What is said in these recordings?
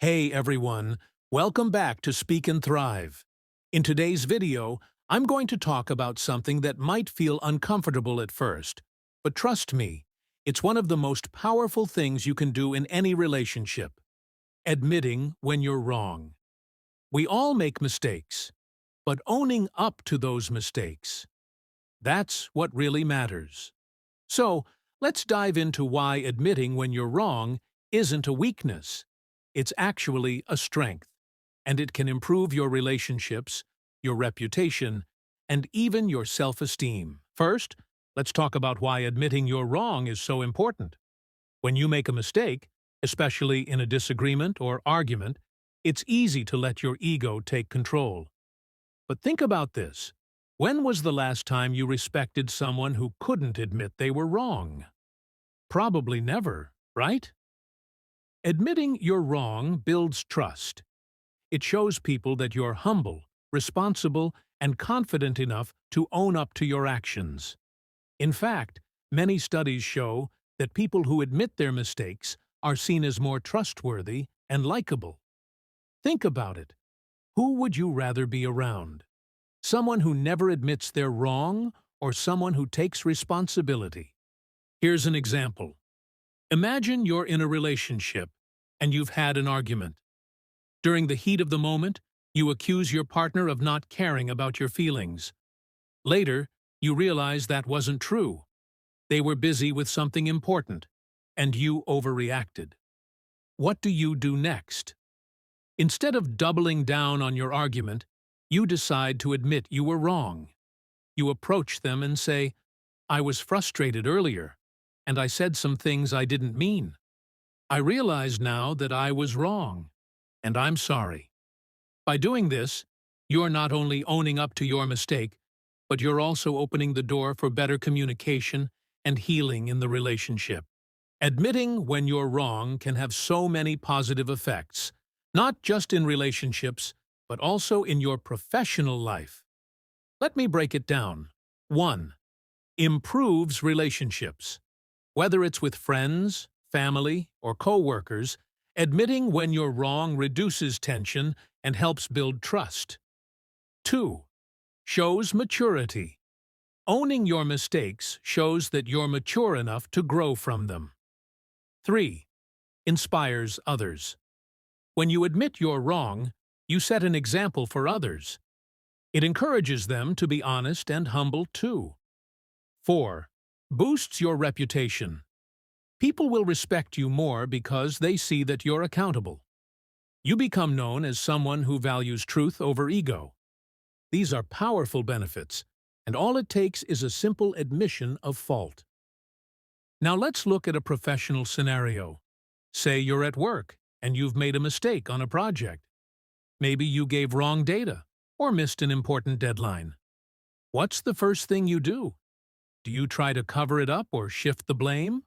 Hey everyone, welcome back to Speak and Thrive. In today's video, I'm going to talk about something that might feel uncomfortable at first, but trust me, it's one of the most powerful things you can do in any relationship: admitting when you're wrong. We all make mistakes, but owning up to those mistakes, that's what really matters. So, let's dive into why admitting when you're wrong isn't a weakness. It's actually a strength, and it can improve your relationships, your reputation, and even your self-esteem. First, let's talk about why admitting you're wrong is so important. When you make a mistake, especially in a disagreement or argument, it's easy to let your ego take control. But think about this. When was the last time you respected someone who couldn't admit they were wrong? Probably never, right? Admitting you're wrong builds trust. It shows people that you're humble, responsible, and confident enough to own up to your actions. In fact, many studies show that people who admit their mistakes are seen as more trustworthy and likable. Think about it. Who would you rather be around? Someone who never admits they're wrong, or someone who takes responsibility? Here's an example. Imagine you're in a relationship and you've had an argument. During the heat of the moment, you accuse your partner of not caring about your feelings. Later, you realize that wasn't true. They were busy with something important, and you overreacted. What do you do next? Instead of doubling down on your argument, you decide to admit you were wrong. You approach them and say, "I was frustrated earlier, and I said some things I didn't mean. I realize now that I was wrong, and I'm sorry." By doing this, you're not only owning up to your mistake, but you're also opening the door for better communication and healing in the relationship. Admitting when you're wrong can have so many positive effects, not just in relationships, but also in your professional life. Let me break it down. 1. Improves relationships. Whether it's with friends, family, or co-workers, admitting when you're wrong reduces tension and helps build trust. 2. Shows maturity. Owning your mistakes shows that you're mature enough to grow from them. 3. Inspires others. When you admit you're wrong, you set an example for others. It encourages them to be honest and humble too. 4. Boosts your reputation. People will respect you more because they see that you're accountable. You become known as someone who values truth over ego. These are powerful benefits, and all it takes is a simple admission of fault. Now let's look at a professional scenario. Say you're at work and you've made a mistake on a project. Maybe you gave wrong data or missed an important deadline. What's the first thing you do? Do you try to cover it up or shift the blame?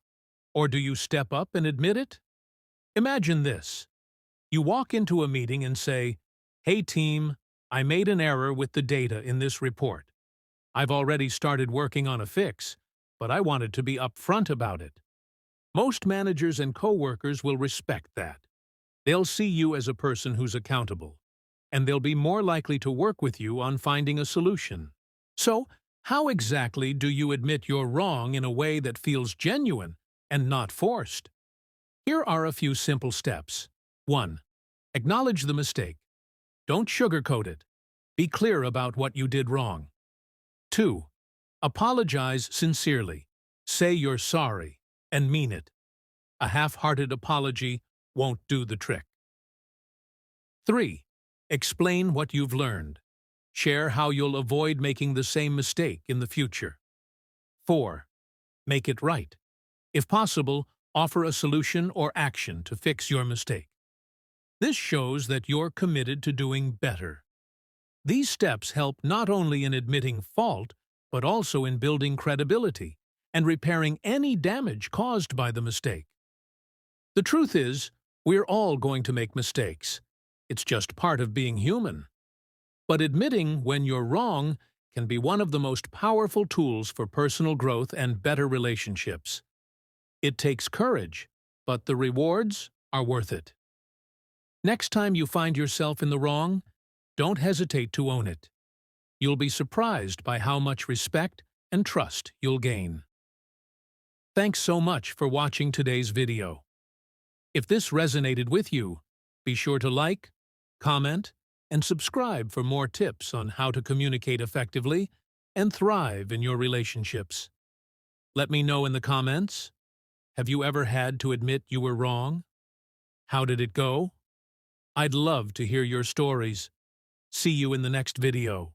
Or do you step up and admit it? Imagine this. You walk into a meeting and say, "Hey team, I made an error with the data in this report. I've already started working on a fix, but I wanted to be upfront about it." Most managers and coworkers will respect that. They'll see you as a person who's accountable, and they'll be more likely to work with you on finding a solution. So, how exactly do you admit you're wrong in a way that feels genuine and not forced? Here are a few simple steps. 1. Acknowledge the mistake. Don't sugarcoat it. Be clear about what you did wrong. 2. Apologize sincerely. Say you're sorry and mean it. A half-hearted apology won't do the trick. 3. Explain what you've learned. Share how you'll avoid making the same mistake in the future. 4. Make it right. If possible, offer a solution or action to fix your mistake. This shows that you're committed to doing better. These steps help not only in admitting fault, but also in building credibility and repairing any damage caused by the mistake. The truth is, we're all going to make mistakes. It's just part of being human. But admitting when you're wrong can be one of the most powerful tools for personal growth and better relationships. It takes courage, but the rewards are worth it. Next time you find yourself in the wrong, don't hesitate to own it. You'll be surprised by how much respect and trust you'll gain. Thanks so much for watching today's video. If this resonated with you, be sure to like, comment, and subscribe for more tips on how to communicate effectively and thrive in your relationships. Let me know in the comments, have you ever had to admit you were wrong? How did it go? I'd love to hear your stories. See you in the next video.